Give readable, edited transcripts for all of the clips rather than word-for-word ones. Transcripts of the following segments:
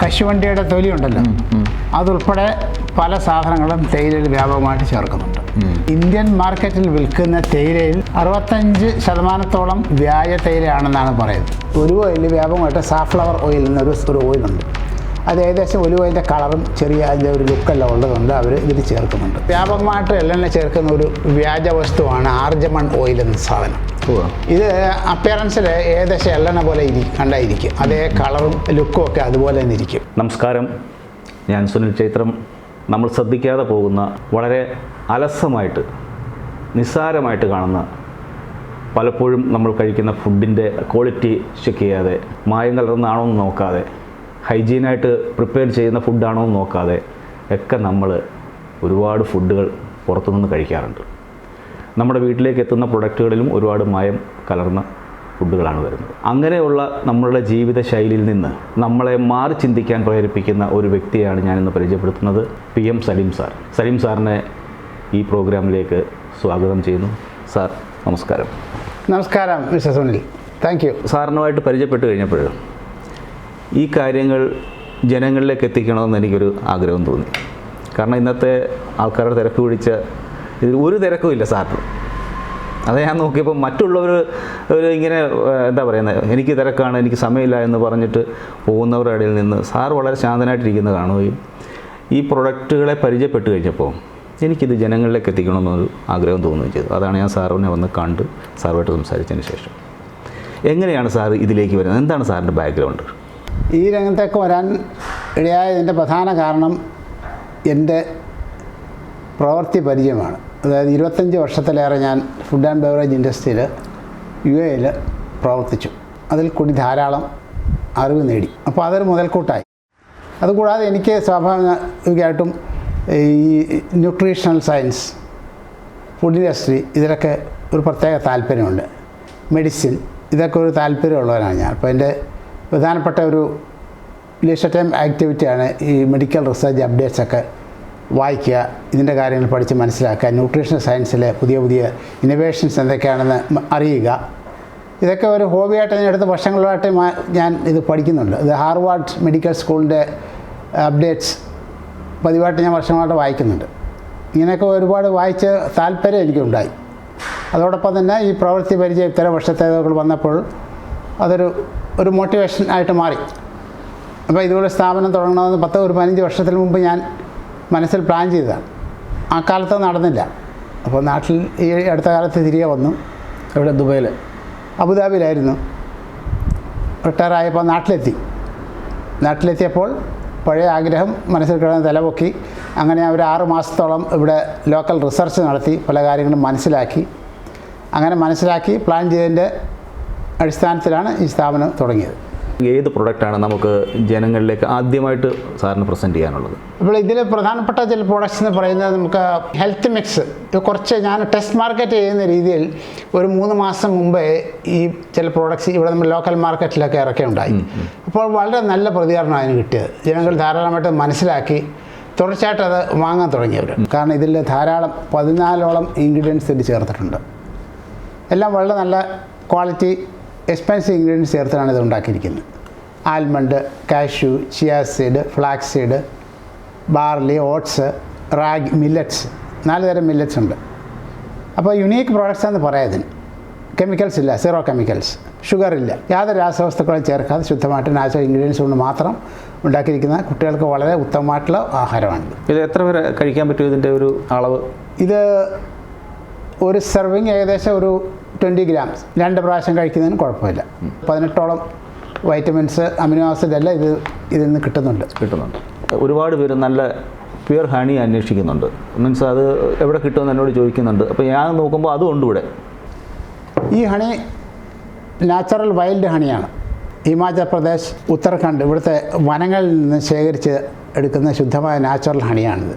കശുവണ്ടിയുടെ തൊലി ഉണ്ടല്ലോ, അതുൾപ്പെടെ പല സാധനങ്ങളും തേയിലയിൽ വ്യാപകമായിട്ട് ചേർക്കുന്നുണ്ട്. ഇന്ത്യൻ മാർക്കറ്റിൽ വിൽക്കുന്ന തേയിലയിൽ 65% വ്യാജ തേയിലയാണെന്നാണ് പറയുന്നത്. ഒലിവ് ഓയിൽ വ്യാപകമായിട്ട് സാഫ്ലവർ ഓയിൽ എന്നൊരു ഓയിലുണ്ട്. അത് ഏകദേശം ഒലിവ് ഓയിലിൻ്റെ കളറും ചെറിയ അതിൻ്റെ ഒരു ലുക്കെല്ലാം ഉള്ളതുകൊണ്ട് അവർ ഇതിൽ ചേർക്കുന്നുണ്ട്. വ്യാപകമായിട്ട് എള്ളെണ്ണ ചേർക്കുന്ന ഒരു വ്യാജ വസ്തുവാണ് ആർജമൺ ഓയിൽ എന്ന സാധനം. ഇത് അപ്പിയറൻസിൽ ഏകദേശം എള്ളെണ്ണ പോലെ കണ്ടായിരിക്കും, അതേ കളറും ലുക്കും ഒക്കെ അതുപോലെ തന്നെ ഇരിക്കും. നമസ്കാരം, ഞാൻ സുനിൽ ചൈത്രം. നമ്മൾ ശ്രദ്ധിക്കാതെ പോകുന്ന, വളരെ അലസമായിട്ട് നിസ്സാരമായിട്ട് കാണുന്ന, പലപ്പോഴും നമ്മൾ കഴിക്കുന്ന ഫുഡിൻ്റെ ക്വാളിറ്റി ചെക്ക് ചെയ്യാതെ, മായം കലർന്നാണോ എന്ന് നോക്കാതെ, ഹൈജീനായിട്ട് പ്രിപ്പയർ ചെയ്യുന്ന ഫുഡാണോ എന്ന് നോക്കാതെ ഒക്കെ നമ്മൾ ഒരുപാട് ഫുഡുകൾ പുറത്തുനിന്ന് കഴിക്കാറുണ്ട്. നമ്മുടെ വീട്ടിലേക്ക് എത്തുന്ന പ്രൊഡക്റ്റുകളിലും ഒരുപാട് മായം കലർന്ന ഫുഡുകളാണ് വരുന്നത്. അങ്ങനെയുള്ള നമ്മളുടെ ജീവിത ശൈലിയിൽ നിന്ന് നമ്മളെ മാറി ചിന്തിക്കാൻ പ്രേരിപ്പിക്കുന്ന ഒരു വ്യക്തിയാണ് ഞാനിന്ന് പരിചയപ്പെടുത്തുന്നത്. PM Saleem sir. സലീം സാറിനെ ഈ പ്രോഗ്രാമിലേക്ക് സ്വാഗതം ചെയ്യുന്നു. സാർ നമസ്കാരം. നമസ്കാരം മിസ്റ്റർ സുനിൽ, താങ്ക് യു. സാറിനുമായിട്ട് പരിചയപ്പെട്ട് കഴിഞ്ഞപ്പോൾ ഈ കാര്യങ്ങൾ ജനങ്ങളിലേക്ക് എത്തിക്കണമെന്ന് എനിക്കൊരു ആഗ്രഹം തോന്നി. കാരണം ഇന്നത്തെ ആൾക്കാരുടെ തിരക്ക് പിടിച്ച ഇതിൽ ഒരു തിരക്കും ഇല്ല സാറിന്. അത് ഞാൻ നോക്കിയപ്പോൾ മറ്റുള്ളവർ ഇങ്ങനെ എന്താ പറയുന്നത്, എനിക്ക് തിരക്കാണ്, എനിക്ക് സമയമില്ല എന്ന് പറഞ്ഞിട്ട് പോകുന്നവരുടെ ഇടയിൽ നിന്ന് സാർ വളരെ ശാന്തനായിട്ടിരിക്കുന്നത് കാണുകയും ഈ പ്രൊഡക്റ്റുകളെ പരിചയപ്പെട്ട് കഴിഞ്ഞപ്പോൾ എനിക്കിത് ജനങ്ങളിലേക്ക് എത്തിക്കണമെന്നൊരു ആഗ്രഹം തോന്നുകയും ചെയ്തു. അതാണ് ഞാൻ സാറിനെ വന്ന് കണ്ട് സാറുമായിട്ട് സംസാരിച്ചതിന് ശേഷം. എങ്ങനെയാണ് സാർ ഇതിലേക്ക് വരുന്നത്? എന്താണ് സാറിൻ്റെ ബാക്ക്ഗ്രൗണ്ട്? ഈ രംഗത്തേക്ക് വരാൻ ഇടയായതിൻ്റെ പ്രധാന കാരണം എൻ്റെ പ്രവൃത്തി പരിചയമാണ്. അതായത് 25 വർഷത്തിലേറെ ഞാൻ ഫുഡ് ആൻഡ് ബെവറേജ് ഇൻഡസ്ട്രിയിൽ UAE പ്രവർത്തിച്ചു. അതിൽ കൂടി ധാരാളം അറിവ് നേടി. അപ്പോൾ അതൊരു മുതൽക്കൂട്ടായി. അതുകൂടാതെ എനിക്ക് സ്വാഭാവികമായിട്ടും ഈ ന്യൂട്രീഷണൽ സയൻസ്, ഫുഡ് ഇൻഡസ്ട്രി, ഇതിലൊക്കെ ഒരു പ്രത്യേക താല്പര്യമുണ്ട്. മെഡിസിൻ, ഇതൊക്കെ ഒരു താല്പര്യമുള്ളവരാണ് ഞാൻ. അപ്പോൾ എൻ്റെ പ്രധാനപ്പെട്ട ഒരു ലീഷർ ടൈം ആക്ടിവിറ്റിയാണ് ഈ മെഡിക്കൽ റിസർച്ച് അപ്ഡേറ്റ്സൊക്കെ വായിക്കുക, ഇതിൻ്റെ കാര്യങ്ങൾ പഠിച്ച് മനസ്സിലാക്കുക, ന്യൂട്രീഷണൽ സയൻസിലെ പുതിയ പുതിയ ഇന്നോവേഷൻസ് എന്തൊക്കെയാണെന്ന് അറിയുക. ഇതൊക്കെ ഒരു ഹോബിയായിട്ട് ഞാൻ എടുത്ത വർഷങ്ങളായിട്ട് ഞാൻ ഇത് പഠിക്കുന്നുണ്ട്. ഇത് ഹാർവാർഡ് മെഡിക്കൽ സ്കൂളിൻ്റെ അപ്ഡേറ്റ്സ് പതിവായിട്ട് ഞാൻ വർഷങ്ങളായിട്ട് വായിക്കുന്നുണ്ട്. ഇങ്ങനെയൊക്കെ ഒരുപാട് വായിച്ച് താല്പര്യം എനിക്കുണ്ടായി. അതോടൊപ്പം തന്നെ ഈ പ്രവൃത്തി പരിചയം ഇത്തരം വർഷത്തേക്കുകൾ വന്നപ്പോൾ അതൊരു മോട്ടിവേഷൻ ആയിട്ട് മാറി. അപ്പോൾ ഇതുപോലെ സ്ഥാപനം തുടങ്ങണമെന്ന് 15 വർഷത്തിന് മുമ്പ് ഞാൻ മനസ്സിൽ പ്ലാൻ ചെയ്തതാണ്. ആ കാലത്ത് നടന്നില്ല. അപ്പോൾ നാട്ടിൽ ഈ അടുത്ത കാലത്ത് തിരികെ വന്നു. ഇവിടെ ദുബൈയിൽ, അബുദാബിയിലായിരുന്നു. റിട്ടയറായപ്പോൾ നാട്ടിലെത്തിയപ്പോൾ പഴയ ആഗ്രഹം മനസ്സിൽ കിടന്ന് തലപൊക്കി. അങ്ങനെ ഒരു 6 മാസത്തോളം ഇവിടെ ലോക്കൽ റിസർച്ച് നടത്തി പല കാര്യങ്ങളും മനസ്സിലാക്കി പ്ലാൻ ചെയ്തതിൻ്റെ അടിസ്ഥാനത്തിലാണ് ഈ സ്ഥാപനം തുടങ്ങിയത്. ഏത് പ്രൊഡക്റ്റാണ് നമുക്ക് ജനങ്ങളിലേക്ക് ആദ്യമായിട്ട് സാറിന് പ്രസൻറ്റ് ചെയ്യാനുള്ളത്? അപ്പോൾ ഇതിൽ പ്രധാനപ്പെട്ട ചില പ്രോഡക്റ്റ്സ് എന്ന് പറയുന്നത് നമുക്ക് ഹെൽത്ത് മിക്സ്. ഇത് കുറച്ച് ഞാൻ ടെസ്റ്റ് മാർക്കറ്റ് ചെയ്യുന്ന രീതിയിൽ ഒരു 3 മാസം മുമ്പേ ഈ ചില പ്രോഡക്റ്റ്സ് ഇവിടെ നമ്മൾ ലോക്കൽ മാർക്കറ്റിലൊക്കെ ഇറക്കുകയുണ്ടായി. അപ്പോൾ വളരെ നല്ല പ്രതികരണം അതിന് കിട്ടിയത്. ജനങ്ങൾ ധാരാളമായിട്ട് മനസ്സിലാക്കി തുടർച്ചയായിട്ട് അത് വാങ്ങാൻ തുടങ്ങിയവർ. കാരണം ഇതിൽ ധാരാളം 14ഓളം ഇൻഗ്രീഡിയൻസ് ഇതിൽ ചേർത്തിട്ടുണ്ട്. എല്ലാം വളരെ നല്ല ക്വാളിറ്റി എക്സ്പെൻസീവ് ഇൻഗ്രീഡിയൻസ് ചേർത്താണ് ഇത് ഉണ്ടാക്കിയിരിക്കുന്നത്. Almond, cashew, chia seed, flax seed, barley, oats, ragi, millets, 4 തരം മില്ലറ്റ്സ് ഉണ്ട്. അപ്പോൾ യുണീക്ക് പ്രോഡക്റ്റ്സ് എന്ന് പറയാതിന്. കെമിക്കൽസ് ഇല്ല, സീറോ കെമിക്കൽസ്, ഷുഗർ ഇല്ല, യാതൊരു രാസവസ്തുക്കളും ചേർക്കാതെ ശുദ്ധമായിട്ട് നാച്ചുറൽ ഇൻഗ്രീഡിയൻസ് കൊണ്ട് മാത്രം ഉണ്ടാക്കിയിരിക്കുന്ന കുട്ടികൾക്ക് വളരെ ഉത്തമമായിട്ടുള്ള ആഹാരമാണ്. ഇത് എത്ര വരെ കഴിക്കാൻ പറ്റും? ഇതിൻ്റെ ഒരു അളവ്? ഇത് ഒരു സെർവിങ് ഏകദേശം ഒരു 20 ഗ്രാംസ് 2 പ്രാവശ്യം കഴിക്കുന്നതിന് കുഴപ്പമില്ല. 18ഓളം വൈറ്റമിൻസ്, അമിനോ ആസിഡ് എല്ലാം ഇതിൽ നിന്ന് കിട്ടുന്നുണ്ട്. ഒരുപാട് പേര് നല്ല പ്യുവർ ഹണി അന്വേഷിക്കുന്നുണ്ട്. മീൻസ് അത് എവിടെ കിട്ടുമെന്ന് എന്നോട് ചോദിക്കുന്നുണ്ട്. അപ്പോൾ ഞാൻ നോക്കുമ്പോൾ അതുകൊണ്ട് ഇവിടെ ഈ ഹണി നാച്ചുറൽ വൈൽഡ് ഹണിയാണ്. ഹിമാചൽ പ്രദേശ്, ഉത്തരാഖണ്ഡ്, ഇവിടുത്തെ വനങ്ങളിൽ നിന്ന് ശേഖരിച്ച് എടുക്കുന്ന ശുദ്ധമായ നാച്ചുറൽ ഹണിയാണിത്.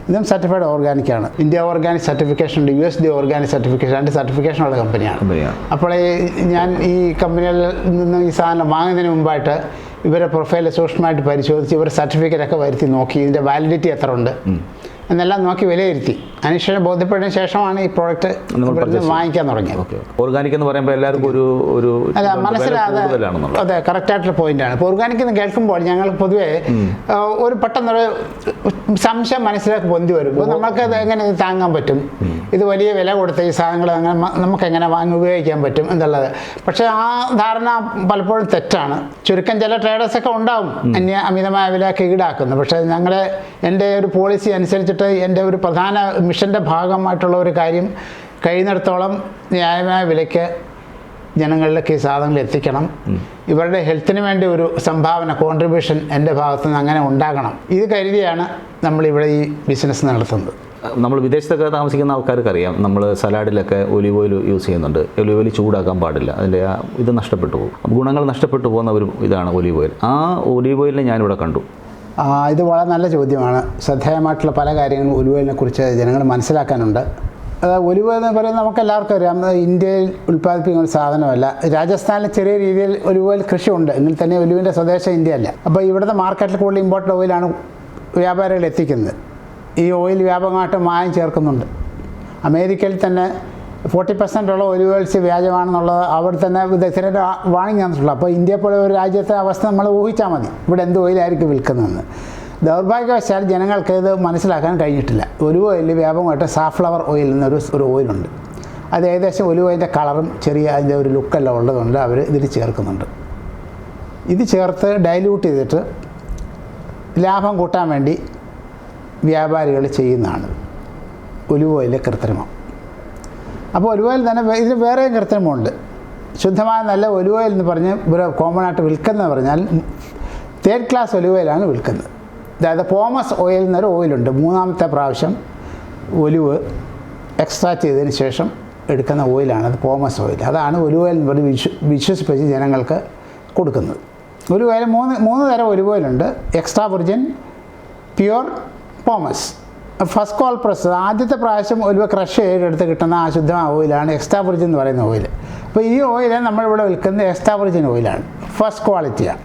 ഇതും സർട്ടിഫൈഡ് ഓർഗാനിക്കാണ്. ഇന്ത്യ ഓർഗാനിക് സർട്ടിഫിക്കേഷൻ ഉണ്ട്, USD ഓർഗാനിക് സർട്ടിഫിക്കേഷൻ, 2 സർട്ടിഫിക്കേഷനുള്ള കമ്പനിയാണ്. അപ്പോൾ ഞാൻ ഈ കമ്പനികളിൽ നിന്ന് ഈ സാധനം വാങ്ങുന്നതിന് മുമ്പായിട്ട് ഇവരെ പ്രൊഫൈൽ സൂക്ഷ്മമായിട്ട് പരിശോധിച്ച് ഇവർ സർട്ടിഫിക്കറ്റൊക്കെ വരുത്തി നോക്കി ഇതിൻ്റെ വാലിഡിറ്റി എത്ര ഉണ്ട്, എന്നെല്ലാം നോക്കി വിലയിരുത്തി അതിനുശേഷം ബോധ്യപ്പെട്ടതിന് ശേഷമാണ് ഈ പ്രോഡക്റ്റ് വാങ്ങിക്കാൻ തുടങ്ങിയത്. ഓർഗാനിക് എന്ന് പറയുമ്പോൾ എല്ലാവർക്കും ഒരു അല്ല മനസ്സിലാതെ അതെ കറക്റ്റായിട്ടുള്ള പോയിന്റാണ്. ഇപ്പോൾ ഓർഗാനിക് എന്ന് കേൾക്കുമ്പോൾ ഞങ്ങൾ പൊതുവേ ഒരു പെട്ടെന്നൊരു സംശയം മനസ്സിലാക്കി പൊന്തി വരും. ഇപ്പോൾ നമുക്കത് എങ്ങനെ ഇത് താങ്ങാൻ പറ്റും, ഇത് വലിയ വില കൊടുത്ത ഈ സാധനങ്ങൾ അങ്ങനെ നമുക്കെങ്ങനെ വാങ്ങി ഉപയോഗിക്കാൻ പറ്റും എന്നുള്ളത്. പക്ഷേ ആ ധാരണ പലപ്പോഴും തെറ്റാണ്. ചുരുക്കം ചില ട്രേഡേഴ്സൊക്കെ ഉണ്ടാവും അമിതമായ വിലയൊക്കെ ഈടാക്കുന്നത്. പക്ഷേ എൻ്റെ ഒരു പോളിസി അനുസരിച്ചിട്ട് എൻ്റെ ഒരു പ്രധാന മിഷൻ്റെ ഭാഗമായിട്ടുള്ള ഒരു കാര്യം കഴിയുന്നിടത്തോളം ന്യായമായ വിലയ്ക്ക് ജനങ്ങളിലേക്ക് ഈ സാധനങ്ങൾ എത്തിക്കണം. ഇവരുടെ ഹെൽത്തിന് വേണ്ടി ഒരു സംഭാവന കോൺട്രിബ്യൂഷൻ എൻ്റെ ഭാഗത്തുനിന്ന് അങ്ങനെ ഉണ്ടാകണം. ഇത് കരുതിയാണ് നമ്മളിവിടെ ഈ ബിസിനസ് നടത്തുന്നത്. നമ്മൾ വിദേശത്തൊക്കെ താമസിക്കുന്ന ആൾക്കാർക്ക് അറിയാം, നമ്മൾ സലാഡിലൊക്കെ ഒലിവ് ഓയിൽ യൂസ് ചെയ്യുന്നുണ്ട്. ഒലിവ് ഓയിൽ ചൂടാക്കാൻ പാടില്ല, അതിൻ്റെ ഇത് നഷ്ടപ്പെട്ടു പോകും, ഗുണങ്ങൾ നഷ്ടപ്പെട്ടു പോകുന്ന ഒരു ഇതാണ് ഒലിവ് ഓയിൽ. ആ ഒലിവ് ഓയിലിനെ ഞാനിവിടെ കണ്ടു. ഇത് വളരെ നല്ല ചോദ്യമാണ്. ശ്രദ്ധേയമായിട്ടുള്ള പല കാര്യങ്ങളും ഒലിവ് ഓയിലിനെ കുറിച്ച് ജനങ്ങൾ മനസ്സിലാക്കാനുണ്ട്. ഒലിവ് എന്ന് പറയുന്നത് നമുക്ക് എല്ലാവർക്കും അറിയാം, ഇന്ത്യയിൽ ഉൽപ്പാദിപ്പിക്കുന്ന ഒരു സാധനമല്ല. രാജസ്ഥാനിൽ ചെറിയ രീതിയിൽ ഒലിവ് ഓയിൽ കൃഷിയുണ്ട്, എങ്കിൽ തന്നെ ഒലിവിൻ്റെ സ്വദേശം ഇന്ത്യയല്ല. അപ്പോൾ ഇവിടുത്തെ മാർക്കറ്റിൽ കൂടുതൽ ഇമ്പോർട്ടൻ്റ് ഓയിലാണ് വ്യാപാരികൾ എത്തിക്കുന്നത്. ഈ ഓയിൽ വ്യാപകമായിട്ട് മായം ചേർക്കുന്നുണ്ട്. അമേരിക്കയിൽ തന്നെ 40% ഒലിവ് ഓയിൽസ് വ്യാജമാണെന്നുള്ളത് അവിടെ തന്നെ വിദഗ്ധരുടെ വാണിംഗ് തന്നിട്ടുള്ളത്. അപ്പോൾ ഇന്ത്യയെ പോലെ ഒരു രാജ്യത്തെ അവസ്ഥ നമ്മൾ ഊഹിച്ചാൽ മതി, ഇവിടെ എന്ത് ഓയിലായിരിക്കും വിൽക്കുന്നതെന്ന്. ദൗർഭാഗ്യവശാൽ ജനങ്ങൾക്ക് ഇത് മനസ്സിലാക്കാൻ കഴിഞ്ഞിട്ടില്ല. ഒലിവ് ഓയിൽ വ്യാപകമായിട്ട് സാഫ്ലവർ ഓയിൽ എന്നൊരു ഓയിലുണ്ട്. അത് ഏകദേശം ഒലിവ് ഓയിലിൻ്റെ കളറും ചെറിയ അതിൻ്റെ ഒരു ലുക്കെല്ലാം ഉള്ളതുകൊണ്ട് അവർ ഇതിൽ ചേർക്കുന്നുണ്ട്. ഇത് ചേർത്ത് ഡൈല്യൂട്ട് ചെയ്തിട്ട് ലാഭം കൂട്ടാൻ വേണ്ടി വ്യാപാരികൾ ചെയ്യുന്നതാണ് ഒലിവ് ഓയിലിലെ കൃത്രിമം. അപ്പോൾ ഒലിവ് ഓയിൽ തന്നെ ഇതിന് വേറെയും കൃത്രിമമുണ്ട്. ശുദ്ധമായ നല്ല ഒലിവ് ഓയിൽ എന്ന് പറഞ്ഞ് ഇവിടെ കോമൺ ആയിട്ട് വിൽക്കുന്നത് പറഞ്ഞാൽ 3rd ക്ലാസ് ഒലിവ് ഓയിലാണ് വിൽക്കുന്നത്. അതായത് പോമസ് ഓയിൽ എന്നൊരു ഓയിലുണ്ട്. 3ാമത്തെ പ്രാവശ്യം ഒലിവ് എക്സ്ട്രാക്ട് ചെയ്തതിന് ശേഷം എടുക്കുന്ന ഓയിലാണ് അത് പോമസ് ഓയിൽ. അതാണ് ഒലിവ് ഓയിൽ എന്ന് പറഞ്ഞ് വിശ്വസിപ്പിച്ച് ജനങ്ങൾക്ക് കൊടുക്കുന്നത്. ഒലിവ് ഓയിൽ മൂന്ന് തരം ഒലിവ് ഓയിലുണ്ട്. Extra virgin, pure, pomace. First cold press ആദ്യത്തെ പ്രാവശ്യം ഒലിവ് ക്രഷ് ചെയ്തെടുത്ത് കിട്ടുന്ന ആ ശുദ്ധമായ ഓയിലാണ് എക്സ്ട്രാ വിർജിൻ എന്ന് പറയുന്ന ഓയിൽ. അപ്പോൾ ഈ ഓയിൽ നമ്മളിവിടെ വിൽക്കുന്നത് എക്സ്ട്രാ വിർജിൻ ഓയിലാണ്, ഫസ്റ്റ് ക്വാളിറ്റിയാണ്.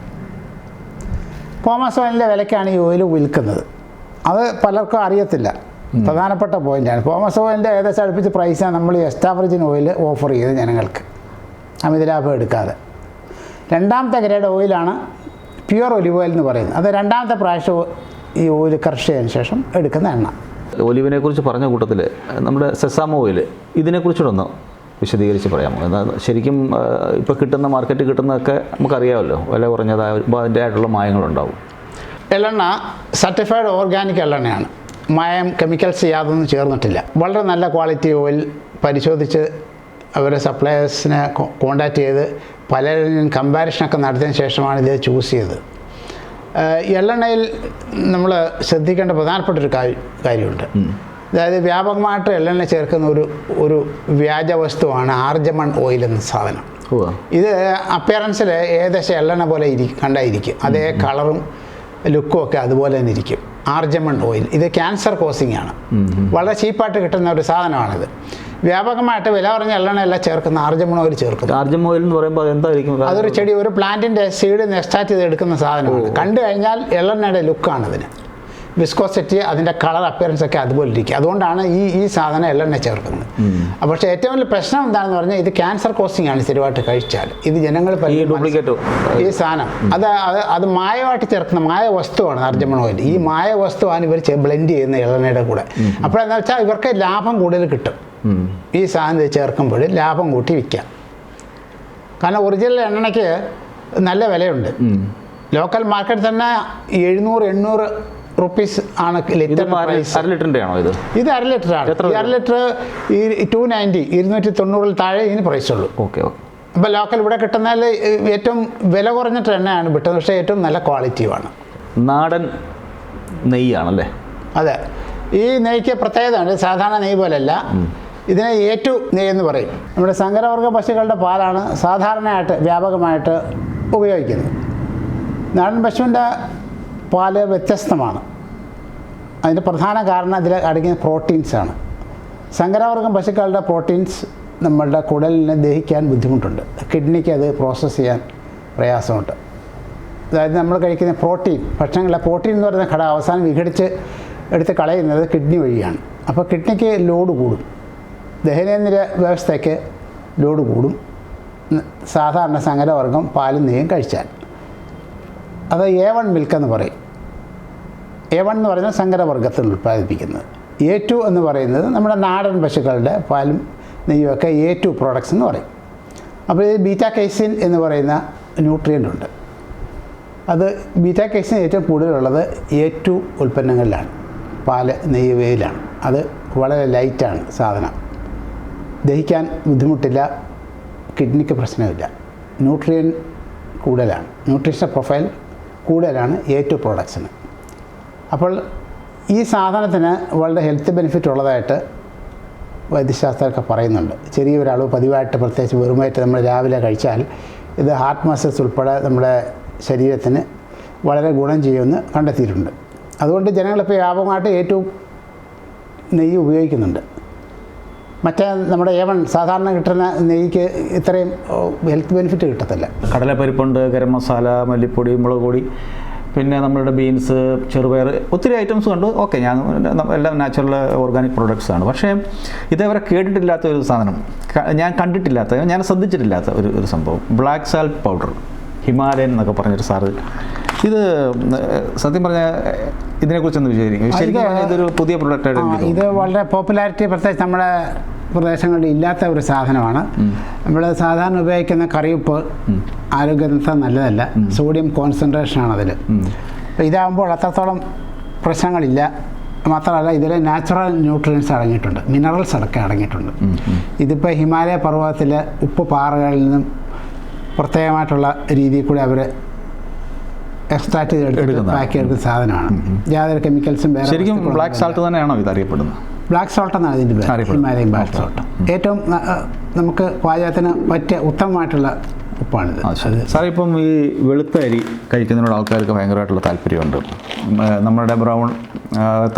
പോമസ് ഓയിലിൻ്റെ വിലയ്ക്കാണ് ഈ ഓയിൽ വിൽക്കുന്നത്. അത് പലർക്കും അറിയത്തില്ല, പ്രധാനപ്പെട്ട പോയിൻ്റാണ്. പോമസ് ഓയിലിൻ്റെ ഏകദേശം അടുപ്പിച്ച് പ്രൈസാണ് നമ്മൾ ഈ എക്സ്ട്രാ വിർജിൻ ഓയിൽ ഓഫർ ചെയ്ത് ജനങ്ങൾക്ക് അമിത ലാഭം എടുക്കാതെ. 2ാമത്തെ ഗ്രേഡ് ഓയിലാണ് പ്യുവർ ഒലിവ് ഓയിൽ എന്ന് പറയുന്നത്. അത് 2ാമത്തെ പ്രാവശ്യം ഈ ഓയിൽ കർഷ് ചെയ്തതിന് ശേഷം എടുക്കുന്ന എണ്ണ. ഒലിവിനെ കുറിച്ച് പറഞ്ഞ കൂട്ടത്തിൽ നമ്മുടെ സെസാമ ഓയിൽ ഇതിനെക്കുറിച്ചൊന്ന് വിശദീകരിച്ച് പറയാമോ? എന്നാൽ ശരിക്കും ഇപ്പോൾ കിട്ടുന്ന മാർക്കറ്റിൽ കിട്ടുന്നതൊക്കെ നമുക്കറിയാമല്ലോ, വില കുറഞ്ഞതാകുമ്പോൾ അതിൻ്റെതായിട്ടുള്ള മായങ്ങളുണ്ടാവും. എള്ളെണ്ണ സർട്ടിഫൈഡ് ഓർഗാനിക് എള്ളെണ്ണയാണ്, മായം കെമിക്കൽസ് യാതൊന്നും ചേർന്നിട്ടില്ല. വളരെ നല്ല ക്വാളിറ്റി ഓയിൽ പരിശോധിച്ച് അവരെ സപ്ലയേഴ്സിനെ കോൺടാക്റ്റ് ചെയ്ത് പലരും കമ്പാരിഷനൊക്കെ നടത്തിയതിന് ശേഷമാണ് ഇത് ചൂസ് ചെയ്തത്. എള്ളെണ്ണയിൽ നമ്മൾ ശ്രദ്ധിക്കേണ്ട പ്രധാനപ്പെട്ട ഒരു കാര്യമുണ്ട്. അതായത് വ്യാപകമായിട്ട് എള്ളെണ്ണ ചേർക്കുന്ന ഒരു വ്യാജ വസ്തുവാണ് ആർജമൺ ഓയിൽ എന്ന സാധനം. ഇത് അപ്പിയറൻസിൽ ഏകദേശം എള്ളെണ്ണ പോലെ കണ്ടായിരിക്കും, അതേ കളറും ലുക്കും ഒക്കെ അതുപോലെ തന്നെ ഇരിക്കും. ആർജമൺ ഓയിൽ ഇത് ക്യാൻസർ കോസിംഗ് ആണ്. വളരെ ചീപ്പായിട്ട് കിട്ടുന്ന ഒരു സാധനമാണിത്. വ്യാപകമായിട്ട് വില പറഞ്ഞ എള്ളെണ്ണയെല്ലാം ചേർക്കുന്ന ആർജമൺ ഓയിൽ ചേർക്കുന്നു. ആർജമൺ ഓയിൽ എന്ന് പറയുമ്പോൾ എന്തായിരിക്കും? അതൊരു ചെടി, ഒരു പ്ലാന്റിൻ്റെ സീഡിൽ നിന്ന് എക്സ്ട്രാക്ട് ചെയ്ത് എടുക്കുന്ന സാധനമാണ്. കണ്ടു കഴിഞ്ഞാൽ എള്ളെണ്ണയുടെ ലുക്കാണ് ഇതിന്. വിസ്കോസിറ്റി, അതിൻ്റെ കളർ അപ്പിയറൻസ് ഒക്കെ അതുപോലെ ഇരിക്കും. അതുകൊണ്ടാണ് ഈ സാധനം എള്ളെണ്ണ ചേർക്കുന്നത്. പക്ഷേ ഏറ്റവും വലിയ പ്രശ്നം എന്താണെന്ന് പറഞ്ഞാൽ ഇത് ക്യാൻസർ കോസിംഗ് ആണ്. സ്ഥിരമായിട്ട് കഴിച്ചാൽ ഇത് ജനങ്ങൾ ഈ സാധനം അത് മായമായിട്ട് ചേർക്കുന്ന മായ വസ്തുവാണ് ആർജമൺ ഓയിൽ. ഈ മായ വസ്തുവാണ് ഇവർ ബ്ലെൻഡ് ചെയ്യുന്ന എള്ളെണ്ണയുടെ കൂടെ. അപ്പോഴെന്താ വെച്ചാൽ ഇവർക്ക് ലാഭം കൂടുതൽ കിട്ടും. ഈ സാധനം ചേർക്കുമ്പോൾ ലാഭം കൂട്ടി വിൽക്കാം. കാരണം ഒറിജിനൽ എണ്ണയ്ക്ക് നല്ല വിലയുണ്ട്. ലോക്കൽ മാർക്കറ്റിൽ തന്നെ 700-800 റുപ്പീസ് ആണ് ലിറ്റർ പ്രൈസ്. ഇത് 1/2 ലിറ്ററാണ്. 1/2 ലിറ്റർ 290, 290 താഴെ ഇതിന് പ്രൈസുള്ളൂ. അപ്പോൾ ലോക്കൽ ഇവിടെ കിട്ടുന്നതിൽ ഏറ്റവും വില കുറഞ്ഞിട്ട് എണ്ണയാണ് കിട്ടുന്നത്. പക്ഷേ ഏറ്റവും നല്ല ക്വാളിറ്റിയുമാണ്. നാടൻ നെയ്യാണല്ലേ? അതെ, ഈ നെയ്ക്ക് പ്രത്യേകതയാണ്. സാധാരണ നെയ്യ് പോലെയല്ല, ഇതിനെ ഏറ്റു നെയ്യെന്ന് പറയും. നമ്മുടെ സങ്കരവർഗ പശുക്കളുടെ പാലാണ് സാധാരണയായിട്ട് വ്യാപകമായിട്ട് ഉപയോഗിക്കുന്നത്. നാടൻ പശുവിൻ്റെ പാല് വ്യത്യസ്തമാണ്. അതിൻ്റെ പ്രധാന കാരണം ഇതിൽ അടങ്ങിയ പ്രോട്ടീൻസാണ്. സങ്കരവർഗം പശുക്കളുടെ പ്രോട്ടീൻസ് നമ്മളുടെ കുടലിനെ ദഹിക്കാൻ ബുദ്ധിമുട്ടുണ്ട്. കിഡ്നിക്ക് അത് പ്രോസസ്സ് ചെയ്യാൻ പ്രയാസമുണ്ട്. അതായത് നമ്മൾ കഴിക്കുന്ന പ്രോട്ടീൻ ഭക്ഷണങ്ങളിലെ പ്രോട്ടീൻ എന്ന് പറയുന്ന ഘടകം അവസാനം വിഘടിച്ച് എടുത്ത് കളയുന്നത് കിഡ്നി വഴിയാണ്. അപ്പോൾ കിഡ്നിക്ക് ലോഡ് കൂടും, ദഹനേന്ദ്ര വ്യവസ്ഥയ്ക്ക് ലോഡ് കൂടും സാധാരണ സങ്കരവർഗ്ഗം പാലും നെയ്യും കഴിച്ചാൽ. അത് A1 മിൽക്ക് എന്ന് പറയും. A1 എന്ന് പറയുന്നത് സങ്കരവർഗ്ഗത്തിൽ ഉൽപ്പാദിപ്പിക്കുന്നത്. A2 എന്ന് പറയുന്നത് നമ്മുടെ നാടൻ പശുക്കളുടെ പാലും നെയ്യുമൊക്കെ A2 പ്രോഡക്ട്സ് എന്ന് പറയും. അപ്പോൾ ഇത് ബീറ്റാ കൈസിൻ എന്ന് പറയുന്ന ന്യൂട്രിയൻ്റ് ഉണ്ട്. അത് ബീറ്റാ കൈസിൻ ഏറ്റവും കൂടുതലുള്ളത് A2 ഉൽപ്പന്നങ്ങളിലാണ്, പാല് നെയ്യ് ഇവയിലാണ്. അത് വളരെ ലൈറ്റാണ് സാധനം, ദഹിക്കാൻ ബുദ്ധിമുട്ടില്ല, കിഡ്നിക്ക് പ്രശ്നമില്ല, ന്യൂട്രിയൻ കൂടുതലാണ്, ന്യൂട്രീഷൻ പ്രൊഫൈൽ കൂടുതലാണ് A2 പ്രോഡക്ട്സിന്. അപ്പോൾ ഈ സാധനത്തിന് വളരെ ഹെൽത്ത് ബെനിഫിറ്റ് ഉള്ളതായിട്ട് വൈദ്യശാസ്ത്രമൊക്കെ പറയുന്നുണ്ട്. ചെറിയൊരളവ് പതിവായിട്ട്, പ്രത്യേകിച്ച് വെറുമായിട്ട് നമ്മൾ രാവിലെ കഴിച്ചാൽ ഇത് ഹാർട്ട് മസിൽസ് ഉൾപ്പെടെ നമ്മുടെ ശരീരത്തിന് വളരെ ഗുണം ചെയ്യുമെന്ന് കണ്ടെത്തിയിട്ടുണ്ട്. അതുകൊണ്ട് ജനങ്ങളിപ്പോൾ വ്യാപകമായിട്ട് A2 നെയ്യ് ഉപയോഗിക്കുന്നുണ്ട്. മറ്റേ നമ്മുടെ A1 സാധാരണ കിട്ടുന്ന നെയ്യ്ക്ക് ഇത്രയും ഹെൽത്ത് ബെനിഫിറ്റ് കിട്ടത്തില്ല. കടലപ്പരിപ്പുണ്ട്, ഗരം മസാല, മല്ലിപ്പൊടി, മുളക് പൊടി, പിന്നെ നമ്മളുടെ ബീൻസ്, ചെറുപയർ, ഒത്തിരി ഐറ്റംസ് ഉണ്ട്. ഓക്കെ, ഞാൻ എല്ലാം നാച്ചുറൽ ഓർഗാനിക് പ്രോഡക്ട്സാണ്. പക്ഷേ ഇതേവരെ കേട്ടിട്ടില്ലാത്ത ഒരു സാധനം, ഞാൻ കണ്ടിട്ടില്ലാത്ത, ഞാൻ ശ്രദ്ധിച്ചിട്ടില്ലാത്ത ഒരു സംഭവം, ബ്ലാക്ക് സാൾട്ട് പൗഡർ, ഹിമാലയൻ എന്നൊക്കെ പറഞ്ഞൊരു സാറ്. ഇത് സത്യം പറഞ്ഞാൽ ഇതിനെക്കുറിച്ചൊന്ന് വിശദീകരിക്കും. ശരിക്കും ഇതൊരു പുതിയ പ്രൊഡക്റ്റായിട്ട് ഇത് വളരെ പോപ്പുലാരിറ്റി പ്രത്യേകിച്ച് നമ്മുടെ പ്രദേശങ്ങളിൽ ഇല്ലാത്ത ഒരു സാധനമാണ്. നമ്മൾ സാധാരണ ഉപയോഗിക്കുന്ന കറിയുപ്പ് ആരോഗ്യത്തിന് നല്ലതല്ല, സോഡിയം കോൺസെൻട്രേഷനാണ് അതിൽ. അപ്പോൾ ഇതാകുമ്പോൾ അത്രത്തോളം പ്രശ്നങ്ങളില്ല. മാത്രമല്ല ഇതിൽ നാച്ചുറൽ ന്യൂട്രിയൻസ് അടങ്ങിയിട്ടുണ്ട്, മിനറൽസ് അടക്കം അടങ്ങിയിട്ടുണ്ട്. ഇതിപ്പോൾ ഹിമാലയ പർവ്വതത്തിലെ ഉപ്പ് പാറകളിൽ നിന്നും പ്രത്യേകമായിട്ടുള്ള രീതിയിൽ കൂടി അവർ എക്സ്ട്രാക്ട് ചെയ്തെടുത്ത് പാക്ക് ചെയ്തെടുക്കുന്ന സാധനമാണ്. യാതൊരു കെമിക്കൽസും വേറെ. ശരിക്കും ബ്ലാക്ക് സാൾട്ട് തന്നെയാണോ ഇത് അറിയപ്പെടുന്നത്? ബ്ലാക്ക് സോൾട്ട് എന്നാണ് ഇതിൻ്റെ പേര്, ഹിമാലയൻ ബ്ലാക്ക് സോൾട്ട്. ഏറ്റവും നമുക്ക് പാചകത്തിന് പറ്റിയ ഉത്തമമായിട്ടുള്ള ഉപ്പാണിത്. സാർ, ഇപ്പം ഈ വെളുത്ത അരി കഴിക്കുന്നതിനോട് ആൾക്കാർക്ക് ഭയങ്കരമായിട്ടുള്ള താല്പര്യമുണ്ട്. നമ്മുടെ ബ്രൗൺ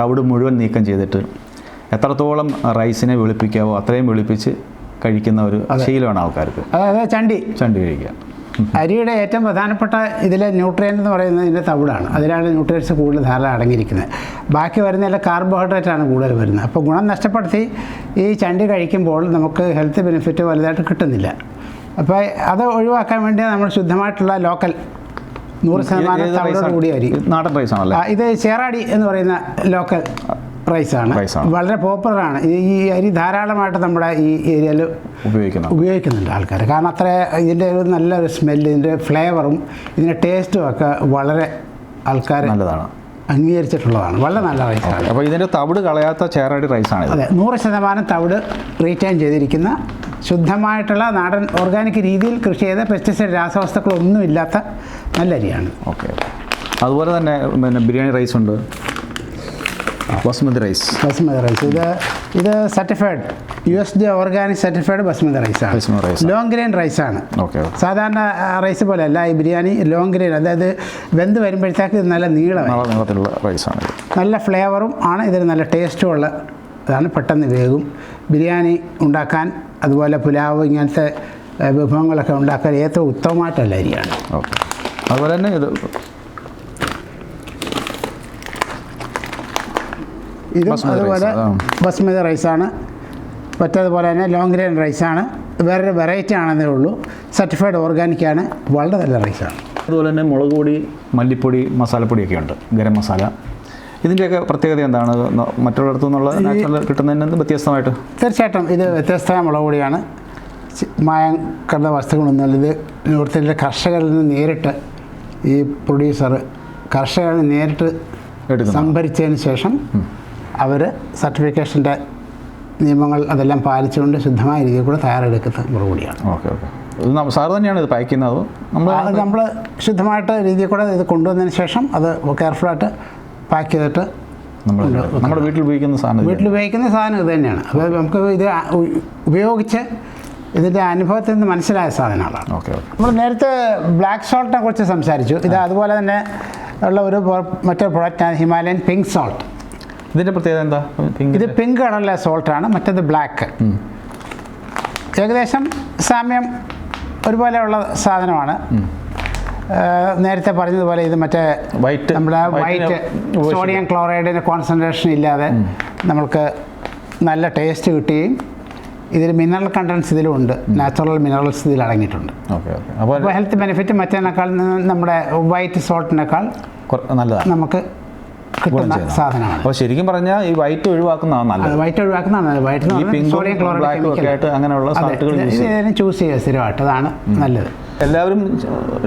തവിട് മുഴുവൻ നീക്കം ചെയ്തിട്ട് എത്രത്തോളം റൈസിനെ വെളുപ്പിക്കാവോ അത്രയും വെളുപ്പിച്ച് കഴിക്കുന്ന ഒരു ശീലമാണ് ആൾക്കാർക്ക്. അതായത് ചണ്ടി കഴിക്കുക. അരിയുടെ ഏറ്റവും പ്രധാനപ്പെട്ട ഇതിലെ ന്യൂട്രിയൻ്റ് എന്ന് പറയുന്നത് ഇതിൻ്റെ തവിടാണ്. അതിലാണ് ന്യൂട്രിയൻസ് കൂടുതൽ ധാരാളം അടങ്ങിയിരിക്കുന്നത്. ബാക്കി വരുന്നതിൽ കാർബോഹൈഡ്രേറ്റാണ് കൂടുതൽ വരുന്നത്. അപ്പോൾ ഗുണം നഷ്ടപ്പെടുത്തി ഈ ചണ്ടി കഴിക്കുമ്പോൾ നമുക്ക് ഹെൽത്ത് ബെനിഫിറ്റ് വലുതായിട്ട് കിട്ടുന്നില്ല. അപ്പോൾ അത് ഒഴിവാക്കാൻ വേണ്ടി നമ്മൾ ശുദ്ധമായിട്ടുള്ള ലോക്കൽ 100% തവിടോട് കൂടിയ അരി, നാടൻ റൈസാണല്ലോ ഇത്. ചേറാടി എന്ന് പറയുന്ന ലോക്കൽ റൈസാണ്, വളരെ പോപ്പുലറാണ്. ഈ അരി ധാരാളമായിട്ട് നമ്മുടെ ഈ ഏരിയയിൽ ഉപയോഗിക്കുന്നുണ്ട് ആൾക്കാർ. കാരണം അത്ര ഇതിൻ്റെ ഒരു നല്ലൊരു സ്മെല്ല്, ഇതിൻ്റെ ഫ്ലേവറും ഇതിൻ്റെ ടേസ്റ്റും ഒക്കെ വളരെ ആൾക്കാർ നല്ലതാണ്, അംഗീകരിച്ചിട്ടുള്ളതാണ്. വളരെ നല്ല റൈസാണ്. അപ്പോൾ ഇതിൻ്റെ തവിട് കളയാത്ത ചേറാടി റൈസാണ്. അതെ, 100% തവിട് റീറ്റെയിൻ ചെയ്തിരിക്കുന്ന ശുദ്ധമായിട്ടുള്ള നാടൻ ഓർഗാനിക് രീതിയിൽ കൃഷി ചെയ്ത പെസ്റ്റിസൈഡ് രാസവസ്തുക്കളൊന്നും ഇല്ലാത്ത നല്ല അരിയാണ്. ഓക്കെ. അതുപോലെ തന്നെ പിന്നെ ബിരിയാണി റൈസ് ഉണ്ട്, ബസ്മതി റൈസ്. ഇത് certified USD organic certified basmati റൈസാണ്. ലോങ് ഗ്രെയിൻ റൈസാണ്. സാധാരണ റൈസ് പോലെ അല്ല ഈ ബിരിയാണി, ലോങ് ഗ്രെയിൻ. അതായത് വെന്ത് വരുമ്പോഴത്തേക്ക് ഇത് നല്ല നീളത്തിലുള്ള റൈസാണ്. നല്ല ഫ്ലേവറും ആണ്, ഇതിന് നല്ല ടേസ്റ്റും ഉള്ള ഇതാണ്. പെട്ടെന്ന് വേകും. ബിരിയാണി ഉണ്ടാക്കാൻ, അതുപോലെ പുലാവ്, ഇങ്ങനത്തെ വിഭവങ്ങളൊക്കെ ഉണ്ടാക്കാൻ ഏറ്റവും ഉത്തമമായിട്ടുള്ള അരിയാണ്. ഓക്കെ. അതുപോലെ തന്നെ ഇതും അതുപോലെ ബസ്മതി റൈസാണ്. മറ്റേതുപോലെ തന്നെ ലോങ് ഗ്രെയിൻ റൈസാണ്. വേറൊരു വെറൈറ്റി ആണെന്നേ ഉള്ളൂ. സർട്ടിഫൈഡ് ഓർഗാനിക്കാണ്. വളരെ നല്ല റൈസാണ്. അതുപോലെ തന്നെ മുളക് പൊടി, മല്ലിപ്പൊടി, മസാലപ്പൊടിയൊക്കെ ഉണ്ട്, ഗരം മസാല. ഇതിൻ്റെയൊക്കെ പ്രത്യേകത എന്താണ് മറ്റുള്ളിടത്തു നിന്നുള്ള നാച്ചുറൽ കിട്ടുന്നതിന് വ്യത്യസ്തമായിട്ട്? തീർച്ചയായിട്ടും ഇത് വ്യത്യസ്തമായ മുളക് പൊടിയാണ്. മായം കണ്ട വസ്തുക്കളൊന്നുമല്ല. ഇത് നോർത്തിലെ കർഷകരിൽ നിന്ന് നേരിട്ട് ഈ പ്രൊഡ്യൂസർ കർഷകരിൽ നേരിട്ട് സംഭരിച്ചതിന് ശേഷം അവർ സർട്ടിഫിക്കേഷൻ്റെ നിയമങ്ങൾ അതെല്ലാം പാലിച്ചുകൊണ്ട് ശുദ്ധമായ രീതിയിൽ കൂടെ തയ്യാറെടുക്കുന്ന മുളക് പൊടിയാണ്. ഓക്കെ. സാർ തന്നെയാണ് ഇത് പാക്ക് ചെയ്യുന്നത്? നമ്മൾ ശുദ്ധമായിട്ട് രീതിയിൽ കൂടെ ഇത് കൊണ്ടുവന്നതിന് ശേഷം അത് കെയർഫുള്ളായിട്ട് പാക്ക് ചെയ്തിട്ട് നമ്മുടെ വീട്ടിൽ ഉപയോഗിക്കുന്ന സാധനം ഇത് തന്നെയാണ്. അത് നമുക്ക് ഇത് ഉപയോഗിച്ച് ഇതിൻ്റെ അനുഭവത്തിൽ നിന്ന് മനസ്സിലായ സാധനങ്ങളാണ്. നമ്മൾ നേരത്തെ ബ്ലാക്ക് സോൾട്ടിനെ കുറിച്ച് സംസാരിച്ചു. ഇത് അതുപോലെ തന്നെ ഉള്ള മറ്റൊരു പ്രൊഡക്റ്റാണ് ഹിമാലയൻ പിങ്ക് സോൾട്ട്. ഇതിൻ്റെ പ്രത്യേകത എന്താ? ഇത് പിങ്ക് കളറിലെ സോൾട്ടാണ്, മറ്റേത് ബ്ലാക്ക്. ഏകദേശം സാമ്യം ഒരുപോലെയുള്ള സാധനമാണ്. നേരത്തെ പറഞ്ഞതുപോലെ ഇത് മറ്റേ നമ്മുടെ വൈറ്റ് സോഡിയം ക്ലോറൈഡിൻ്റെ കോൺസെൻട്രേഷൻ ഇല്ലാതെ നമ്മൾക്ക് നല്ല ടേസ്റ്റ് കിട്ടുകയും ഇതിൽ മിനറൽ കണ്ടൻസ് ഇതിലുണ്ട്, നാച്ചുറൽ മിനറൽസ് ഇതിൽ അടങ്ങിയിട്ടുണ്ട്. അപ്പോൾ ഹെൽത്ത് ബെനിഫിറ്റ് മറ്റേനേക്കാൾ നമ്മുടെ വൈറ്റ് സോൾട്ടിനേക്കാൾ നല്ലതാണ്, നമുക്ക് കിട്ടുന്ന സാധനമാണ്. അപ്പോൾ ശരിക്കും പറഞ്ഞാൽ ഈ വൈറ്റ് ഒഴിവാക്കുന്നതാണ് നല്ലത്. വൈറ്റ് ഒഴിവാക്കുന്നതാണ് നല്ലത്. വൈറ്റ് സോഡിയം ക്ലോറൈഡ് അങ്ങനെയുള്ള ചൂസ് ചെയ്യുക സ്ഥിരമായിട്ട്, അതാണ് നല്ലത്. എല്ലാവരും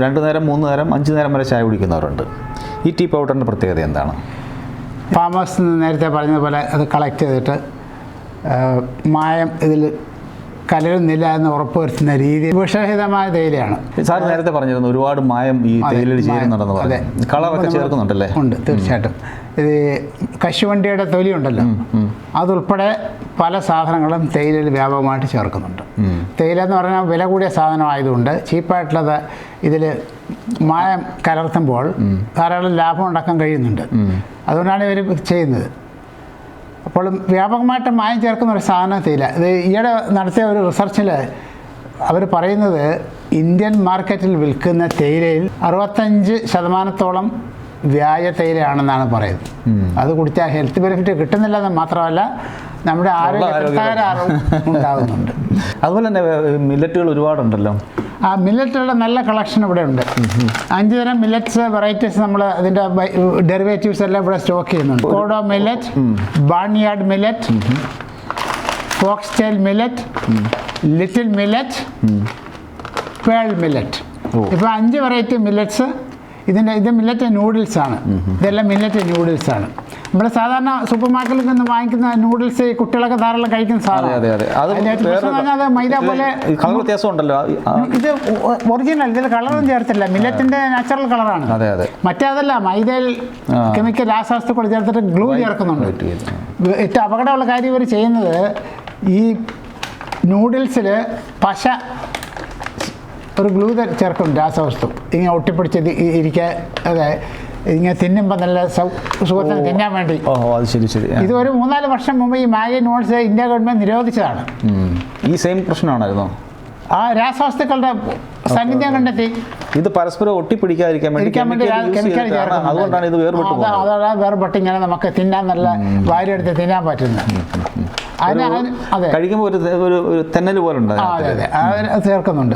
2 നേരം 3 നേരം 5 നേരം വരെ ചായ കുടിക്കുന്നവരുണ്ട്. ഈ ടീ പൗഡറിൻ്റെ പ്രത്യേകത എന്താണ്? ഫാമേഴ്സ് നേരത്തെ പറഞ്ഞതുപോലെ അത് കളക്ട് ചെയ്തിട്ട് മായം ഇതിൽ കലരുന്നില്ല എന്ന് ഉറപ്പുവരുത്തുന്ന രീതി വിഷരഹിതമായ തേയിലയാണ്. സാർ നേരത്തെ പറഞ്ഞിരുന്നു ഒരുപാട് മായം ഈ തേയിലയിൽ ചേരുന്നുണ്ടെന്ന് പറഞ്ഞു. കളറൊക്കെ ചേർക്കുന്നുണ്ടല്ലേ? ഉണ്ട്, തീർച്ചയായിട്ടും. ഇത് കശുവണ്ടിയുടെ തൊലി ഉണ്ടല്ലോ, അതുൾപ്പെടെ പല സാധനങ്ങളും തേയിലയിൽ വ്യാപകമായിട്ട് ചേർക്കുന്നുണ്ട്. തേയില എന്ന് പറഞ്ഞാൽ വില കൂടിയ സാധനമായതുകൊണ്ട് ചീപ്പായിട്ടുള്ളത് ഇതിൽ മായം കലർത്തുമ്പോൾ ധാരാളം ലാഭം ഉണ്ടാക്കാൻ കഴിയുന്നുണ്ട്. അതുകൊണ്ടാണ് ഇവർ ചെയ്യുന്നത്. അപ്പോൾ വ്യാപകമായിട്ട് മായം ചേർക്കുന്ന ഒരു സാധനം തേയില. ഇത് ഈയിടെ നടത്തിയ ഒരു റിസർച്ചിൽ അവർ പറയുന്നത് ഇന്ത്യൻ മാർക്കറ്റിൽ വിൽക്കുന്ന തേയിലയിൽ 65% വ്യാജ തേയിലയാണെന്നാണ് പറയുന്നത്. അത് കുടിച്ചാൽ ഹെൽത്ത് ബെനിഫിറ്റ് കിട്ടുന്നില്ലെന്ന് മാത്രമല്ല നമ്മുടെ ആരോഗ്യം ഉണ്ടാകുന്നുണ്ട്. അതുപോലെ തന്നെ മില്ലറ്റുകൾ ഒരുപാടുണ്ടല്ലോ. ആ മില്ലറ്റുകളുടെ നല്ല കളക്ഷൻ ഇവിടെ ഉണ്ട്. 5 തരം മില്ലറ്റ്സ് വെറൈറ്റീസ് നമ്മൾ അതിൻ്റെ ഡെറിവേറ്റീവ്സ് എല്ലാം ഇവിടെ സ്റ്റോക്ക് ചെയ്യുന്നുണ്ട്. Kodo millet, barnyard millet, foxtail millet, little millet, pearl millet. ഇപ്പോൾ 5 വെറൈറ്റി മില്ലറ്റ്സ്. ഇത് മില്ലറ്റ് നൂഡിൽസാണ്. ഇതെല്ലാം മില്ലറ്റ് നൂഡിൽസാണ്. നമ്മൾ സാധാരണ സൂപ്പർ മാർക്കറ്റിൽ നിന്ന് വാങ്ങിക്കുന്ന നൂഡിൽസ് കുട്ടികളൊക്കെ ധാരാളം കഴിക്കുന്ന സാധനം. അത് മൈദ പോലെ ഇത് ഒറിജിനൽ, ഇതിൽ കളറൊന്നും ചേർത്തില്ല. മില്ലറ്റിന്റെ നാച്ചുറൽ കളറാണ്. മറ്റേതല്ല, മൈദയിൽ കെമിക്കൽ രാസവസ്തുക്കൾ ചേർത്തിട്ട് ഗ്ലൂ ചേർക്കുന്നുണ്ട്. ഏറ്റവും അപകടമുള്ള കാര്യം ഇവർ ചെയ്യുന്നത് ഈ നൂഡിൽസിൽ പശ ഒരു ഗ്ലൂ ചേർക്കുന്നുണ്ട്, രാസവസ്തു. ഇങ്ങനെ ഒട്ടിപ്പിടിച്ച് ഇരിക്കാൻ, അതെ, ഇങ്ങനെ തിന്നുമ്പോൾ നല്ല സുഖത്തിന് തിന്നാൻ വേണ്ടി. ഇത് ഒരു 3-4 വർഷം മുമ്പ് ഈ മാഗി നൂഡിൽസ് ഇന്ത്യ ഗവൺമെൻറ് നിരോധിച്ചതാണ്. ഈ സെയിം പ്രശ്നമാണായിരുന്നോ? ആ രാസവസ്തുക്കളുടെ സാന്നിധ്യം കണ്ടെത്തി ഇത് പരസ്പരം ഒട്ടിപ്പിടിക്കാതിരിക്കാൻ വേണ്ടി കെമിക്കൽ ചേർക്കുന്നത്. അതുകൊണ്ടാണ് ഇത് അതാണ് വേർപെട്ട് ഇങ്ങനെ നമുക്ക് തിന്നാൻ നല്ല വാരിയെടുത്ത് തിന്നാൻ പറ്റുന്നത്. അതെ, കഴിക്കുമ്പോൾ ഒരു തെന്നൽ പോലെ ഉണ്ട്. അതെ അതെ, ചേർക്കുന്നുണ്ട്.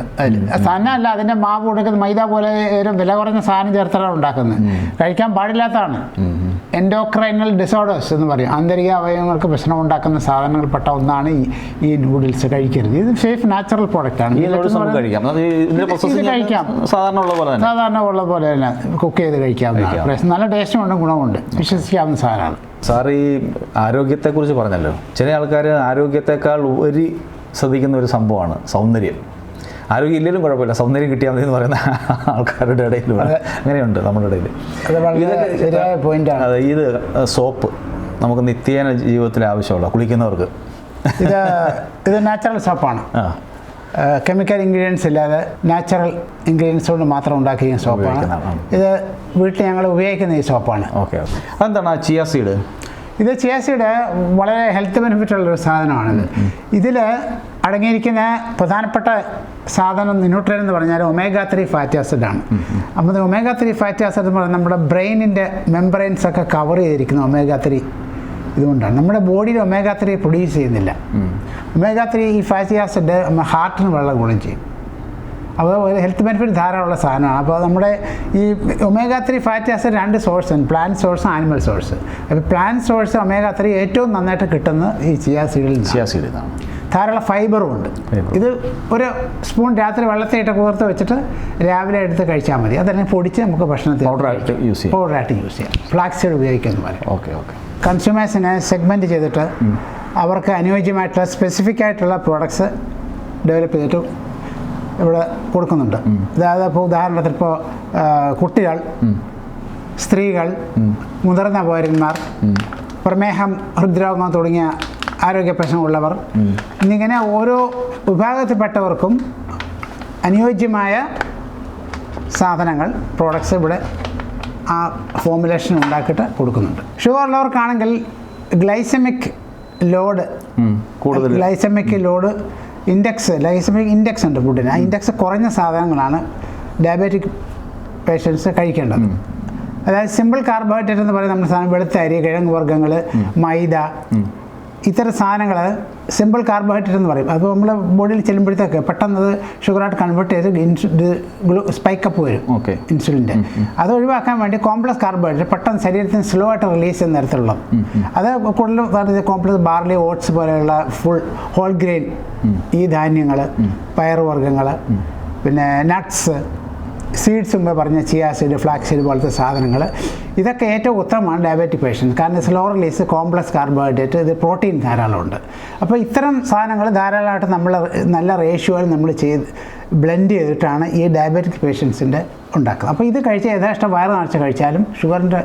സാധനമല്ല, അതിൻ്റെ മാവ് കൊടുക്കുന്ന മൈദ പോലെ ഒരു വില കുറഞ്ഞ സാധനം ചേർത്താണ് ഉണ്ടാക്കുന്നത്. കഴിക്കാൻ പാടില്ലാത്തതാണ്. എൻഡോക്രൈനൽ ഡിസോർഡേഴ്സ് എന്ന് പറയും. ആന്തരിക അവയവങ്ങൾക്ക് പ്രശ്നം ഉണ്ടാക്കുന്ന സാധനങ്ങൾപ്പെട്ട ഒന്നാണ് ഈ നൂഡിൽസ്. കഴിക്കരുത്. ഇത് സേഫ് നാച്ചുറൽ പ്രോഡക്റ്റ് ആണ്. കഴിക്കാം, സാധാരണ ഉള്ള പോലെ തന്നെ കുക്ക് ചെയ്ത് കഴിക്കാവുന്നതാണ്. നല്ല ടേസ്റ്റും ഉണ്ട്, ഗുണമുണ്ട്, വിശ്വസിക്കാവുന്ന സാധനമാണ്. സാർ ഈ ആരോഗ്യത്തെക്കുറിച്ച് പറഞ്ഞല്ലോ. ചില ആൾക്കാർ ആരോഗ്യത്തെക്കാൾ ഉപരി ശ്രദ്ധിക്കുന്ന ഒരു സംഭവമാണ് സൗന്ദര്യം. ആരോഗ്യം ഇല്ലെങ്കിലും കുഴപ്പമില്ല, സൗന്ദര്യം കിട്ടിയാൽ മതി എന്ന് പറയുന്ന ആൾക്കാരുടെ ഇടയിൽ അങ്ങനെയുണ്ട് നമ്മുടെ ഇടയിൽ. അതെ, ഇത് സോപ്പ് നമുക്ക് നിത്യേന ജീവിതത്തിൽ ആവശ്യമുള്ള കുളിക്കുന്നവർക്ക് ഇത് നാച്ചുറൽ സോപ്പാണ്. കെമിക്കൽ ഇൻഗ്രീഡിയൻസ് ഇല്ലാതെ നാച്ചുറൽ ഇൻഗ്രീഡിയൻസ് കൊണ്ട് മാത്രം ഉണ്ടാക്കിയ സോപ്പാണ് ഇത്. വീട്ടിൽ ഞങ്ങൾ ഉപയോഗിക്കുന്ന ഈ സോപ്പാണ്. ഓക്കെ, അതെന്താണ് ചിയ സീഡ്? ഇത് ചിയ സീഡ് വളരെ ഹെൽത്ത് ബെനിഫിറ്റ് ഉള്ളൊരു സാധനമാണിത്. ഇതിൽ അടങ്ങിയിരിക്കുന്ന പ്രധാനപ്പെട്ട സാധനം ന്യൂട്രിയൻ എന്ന് പറഞ്ഞാൽ omega-3 ഫാറ്റി ആസിഡാണ്. അപ്പോൾ omega-3 ഫാറ്റി ആസിഡ് എന്ന് പറഞ്ഞാൽ നമ്മുടെ ബ്രെയിനിൻ്റെ മെംബ്രെയിൻസ് ഒക്കെ കവർ ചെയ്തിരിക്കുന്ന omega-3 ഇതുകൊണ്ടാണ്. നമ്മുടെ ബോഡിയിൽ omega-3 പ്രൊഡ്യൂസ് ചെയ്യുന്നില്ല. omega-3 ഈ ഫാറ്റി ആസിഡ് നമ്മുടെ ഹാർട്ടിന് വളരെ ഗുണം ചെയ്യും. അപ്പോൾ ഒരു ഹെൽത്ത് ബെനിഫിറ്റ് ധാരാളമുള്ള സാധനമാണ്. അപ്പോൾ നമ്മുടെ ഈ omega-3 ഫാറ്റി ആസിഡ് 2 സോഴ്സുണ്ട്, പ്ലാന്റ് സോഴ്സ്, ആനിമൽ സോഴ്സ്. അപ്പോൾ പ്ലാന്റ് സോഴ്സ് omega-3 ഏറ്റവും നന്നായിട്ട് കിട്ടുന്നത് ഈ ചിയ സീഡിൽ ധാരാളം ഫൈബറും ഉണ്ട്. ഇത് ഒരു സ്പൂൺ രാത്രി വെള്ളത്തിലിട്ട് കുതിർത്ത് വെച്ചിട്ട് രാവിലെ എടുത്ത് കഴിച്ചാൽ മതി. അതല്ലെങ്കിൽ പൊടിച്ച് നമുക്ക് ഭക്ഷണത്തിൽ പൗഡറായിട്ട് യൂസ് ചെയ്യാം. ഫ്ലാക്സ് സീഡ് ഉപയോഗിക്കുന്ന പോലെ. ഓക്കെ. കൺസ്യൂമേഴ്സിനെ സെഗ്മെൻറ്റ് ചെയ്തിട്ട് അവർക്ക് അനുയോജ്യമായിട്ടുള്ള സ്പെസിഫിക് ആയിട്ടുള്ള പ്രോഡക്ട്സ് ഡെവലപ്പ് ചെയ്തിട്ട് ഇവിടെ കൊടുക്കുന്നുണ്ട്. അതായത് ഇപ്പോൾ ഉദാഹരണത്തിന് ഇപ്പോൾ കുട്ടികൾ, സ്ത്രീകൾ, മുതിർന്ന പൗരന്മാർ, പ്രമേഹം, ഹൃദ്രോഗം തുടങ്ങിയ ആരോഗ്യ പ്രശ്നമുള്ളവർ, എന്നിങ്ങനെ ഓരോ വിഭാഗത്തിൽപ്പെട്ടവർക്കും അനുയോജ്യമായ സാധനങ്ങൾ, പ്രോഡക്ട്സ് ഇവിടെ ആ ഫോമുലേഷൻ ഉണ്ടാക്കിയിട്ട് കൊടുക്കുന്നുണ്ട്. ഷുഗർ ഉള്ളവർക്കാണെങ്കിൽ ഗ്ലൈസമിക് ലോഡ് ഇൻഡെക്സ് ഉണ്ട് ഫുഡിന്. ആ ഇൻഡെക്സ് കുറഞ്ഞ സാധനങ്ങളാണ് ഡയബറ്റിക് പേഷ്യൻസ് കഴിക്കേണ്ടത്. അതായത് സിമ്പിൾ കാർബോഹൈഡ്രേറ്റ് എന്ന് പറയുന്ന നമ്മുടെ സാധനം വെളുത്ത അരി, കിഴങ്ങ് വർഗ്ഗങ്ങൾ, മൈദ, ഇത്തരം സാധനങ്ങൾ സിമ്പിൾ കാർബോഹൈഡ്രേറ്റ് എന്ന് പറയും. അപ്പോൾ നമ്മൾ ബോഡിയിൽ ചെല്ലുമ്പോഴത്തേക്ക് പെട്ടെന്ന് അത് ഷുഗറായിട്ട് കൺവേർട്ട് ചെയ്ത് സ്പൈക്കപ്പ് വരും ഇൻസുലിൻ്റെ. അത് ഒഴിവാക്കാൻ വേണ്ടി കോംപ്ലക്സ് കാർബോഹൈഡ്രേറ്റ് പെട്ടെന്ന് ശരീരത്തിന് സ്ലോ ആയിട്ട് റിലീസ് ചെയ്യുന്ന തരത്തിലുള്ള അത് കൂടുതലും കോംപ്ലക്സ് ബാർലി, ഓട്സ് പോലെയുള്ള ഫുൾ ഹോൾ ഗ്രെയിൻ ഈ ധാന്യങ്ങൾ, പയറുവർഗ്ഗങ്ങൾ, പിന്നെ നട്ട്സ്, സീഡ്സ് മുമ്പ് പറഞ്ഞ ചിയ സീഡ്, ഫ്ലാക്സ് സീഡ് പോലത്തെ സാധനങ്ങൾ, ഇതൊക്കെ ഏറ്റവും ഉത്തമമാണ് ഡയബറ്റിക് പേഷ്യൻസ്. കാരണം സ്ലോ റിലീസ് കോംപ്ലക്സ് കാർബോഹൈഡ്രേറ്റ്, ഇത് പ്രോട്ടീൻ ധാരാളമുണ്ട്. അപ്പോൾ ഇത്തരം സാധനങ്ങൾ ധാരാളമായിട്ട് നമ്മൾ നല്ല റേഷ്യോയിൽ നമ്മൾ ബ്ലെൻഡ് ചെയ്തിട്ടാണ് ഈ ഡയബറ്റിക് പേഷ്യൻസിൻ്റെ ഉണ്ടാക്കുന്നത്. അപ്പോൾ ഇത് കഴിച്ചാൽ യഥേഷ്ടം വയറ് നിറച്ച് കഴിച്ചാലും ഷുഗറിൻ്റെ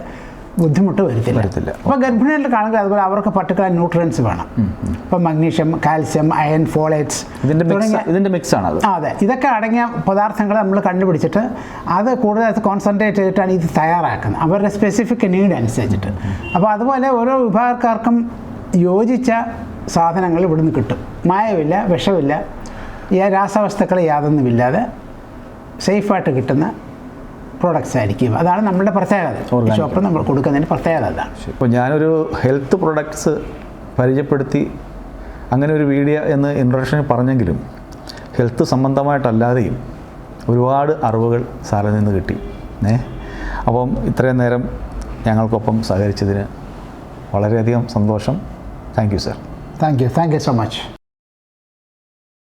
ബുദ്ധിമുട്ട് വരുത്തില്ല. അപ്പോൾ ഗർഭിണികളുടെ കാണുമ്പോൾ അതുപോലെ അവർക്ക് പർട്ടിക്കുലർ ന്യൂട്രിയൻസ് വേണം. ഇപ്പോൾ മഗ്നീഷ്യം, കാൽസ്യം, അയൺ, ഫോളേറ്റ്സ് ഇതിൻ്റെ മിക്സ് ആണ് അത്. അതെ, ഇതൊക്കെ അടങ്ങിയ പദാർത്ഥങ്ങൾ നമ്മൾ കണ്ടുപിടിച്ചിട്ട് അത് കൂടുതൽ കോൺസെൻട്രേറ്റ് ചെയ്തിട്ടാണ് ഇത് തയ്യാറാക്കുന്നത് അവരുടെ സ്പെസിഫിക് നീഡ് അനുസരിച്ചിട്ട്. അപ്പോൾ അതുപോലെ ഓരോ വിഭാഗക്കാർക്കും യോജിച്ച സാധനങ്ങൾ ഇവിടുന്ന് കിട്ടും. മായമില്ല, വിഷമില്ല, ഈ രാസവസ്തുക്കൾ യാതൊന്നുമില്ലാതെ സേഫായിട്ട് കിട്ടുന്ന പ്രോഡക്റ്റ്സ് ആയിരിക്കും. അതാണ് നമ്മുടെ പ്രത്യേകത. ഷോപ്പിൽ നമ്മൾ കൊടുക്കുന്നതിന് പ്രത്യേകത അതാണ്. ഇപ്പോൾ ഞാനൊരു ഹെൽത്ത് പ്രൊഡക്ട്സ് പരിചയപ്പെടുത്തി അങ്ങനെ ഒരു വീഡിയോ എന്ന് ഇൻട്രൊഡക്ഷനിൽ പറഞ്ഞെങ്കിലും ഹെൽത്ത് സംബന്ധമായിട്ടല്ലാതെയും ഒരുപാട് അറിവുകൾ സാറിൽ നിന്ന് കിട്ടി. അപ്പം ഇത്രയും നേരം ഞങ്ങൾക്കൊപ്പം സഹകരിച്ചതിന് വളരെയധികം സന്തോഷം. Thank you sir. Thank you so much.